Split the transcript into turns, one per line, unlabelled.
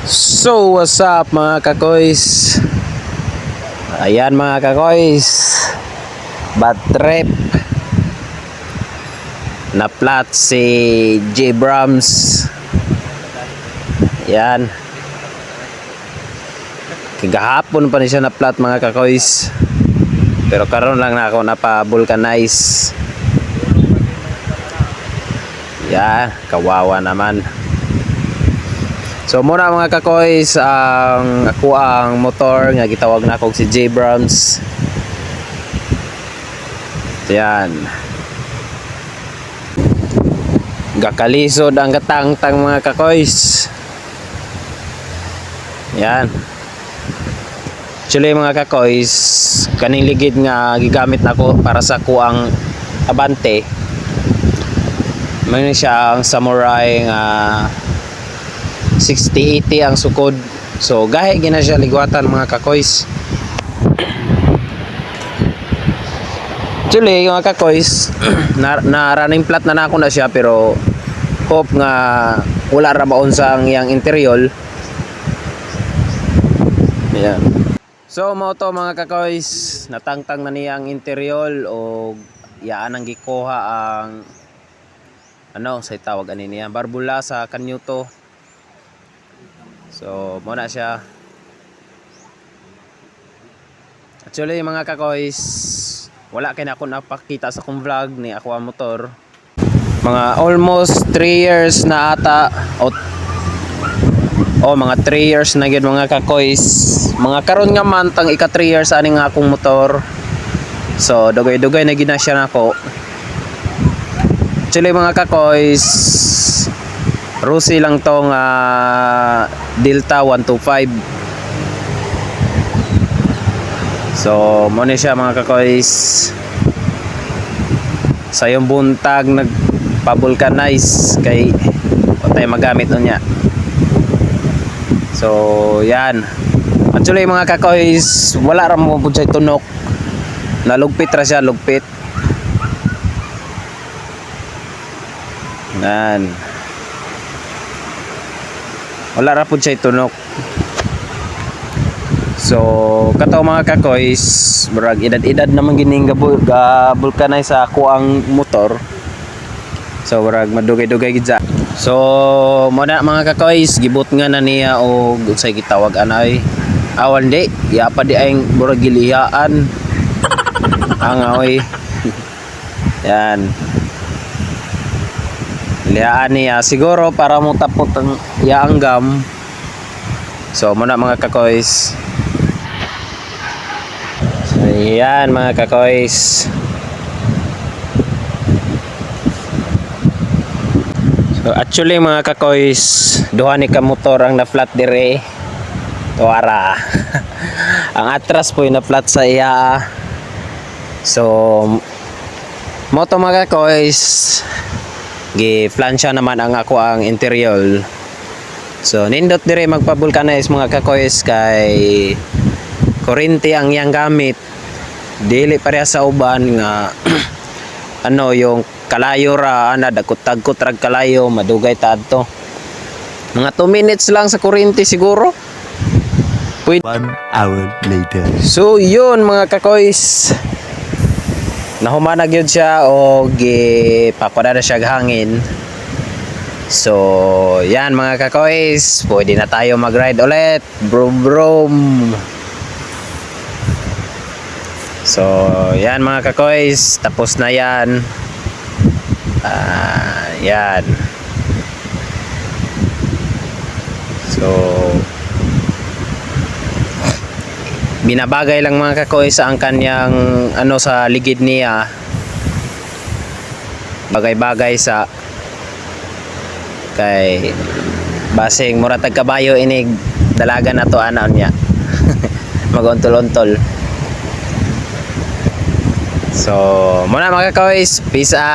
So what's up mga kakoys? Ayan mga kakoys, bad trip. Na-flat si J Brams. Ayan, kagahapon pa ni siya na-flat mga kakoys, pero karon lang na ako napa-vulcanize. Yan, kawawa naman. So muna mga kakoys, ako ang motor nga gitawag na ako si J Brams. Yan, gakalisod ang katangtang mga kakoys. Yan, actually mga kakoys, kaning ligid nga gigamit nako para sa kuang Abante. Mayroon siya ang Samurai nga 60-80 ang sukod. So gahe gina siya ligwatan mga kakoys. Actually mga kakoys, na running flat na ako na siya, pero hope nga wala ra maon sa iyang interior. Ayan. So mo to mga kakoys, natangtang na niya ang interior o yaan ang gikuha ang ano sa tawag ani niya, barbula sa kanyo to. So muna siya. Actually mga kakoys, wala kay na ako napakita sa akong vlog ni ako ang motor. Mga almost 3 years na ata mga 3 years na gyud mga kakoys. Mga karon nga man tang ika 3 years ani nga akong motor. So dugay-dugay na gid na siya nako. Actually mga kakoys, Rusi lang tong Delta 125. So muna siya mga kakoys. Sa yung buntag nagpa-vulcanize kay patay magamit niya. So yan, actually mga kakoys, wala ra mo pud siya tunok. Nalugpit ra siya, lugpit. Yan, wala ra pud siya tunok. So kato mga kakoys, murag edad-edad naman gining ga-vulcanize sa ako ang motor. So murag madugay-dugay gid siya. So muna mga kakoys, gibot nga na niya o unsay gitawag anay awan di yapa di ay murag gilihaan ang aoy. Yan, liyaan niya siguro para mo tapot ang yaang gam. So muna mga kakoys. So yan mga kakoys. So actually mga kakoys, duha ni ka motor ang na-flat dire. Tuwara. Ang atras po yung na-flat sa iya. So moto mga kakoys, gi-plansya naman ang ako ang interior. So nindot dire magpa-vulcanize mga kakoys kay kurente ang iyang gamit. Dili pareha sa uban nga ano yung kalayo ra ana dagkot-dagkot rag kalayo madugay ta adto. Mga 2 minutes lang sa kurente siguro.
1 hour later.
So yun mga kakoys, nahumanag yun siya o gipakuha na siya hangin. So yan mga kakoys, pwede na tayo mag-ride ulit. Brum brum. So yan mga kakoys, tapos na yan. Yan. So binabagay lang mga kakoys ang kanyang ano sa ligid niya, bagay-bagay sa kay basing mura tag kabayo inig dalaga na to ana niya. Maguntol-untol. So muna mga kakoys, peace out.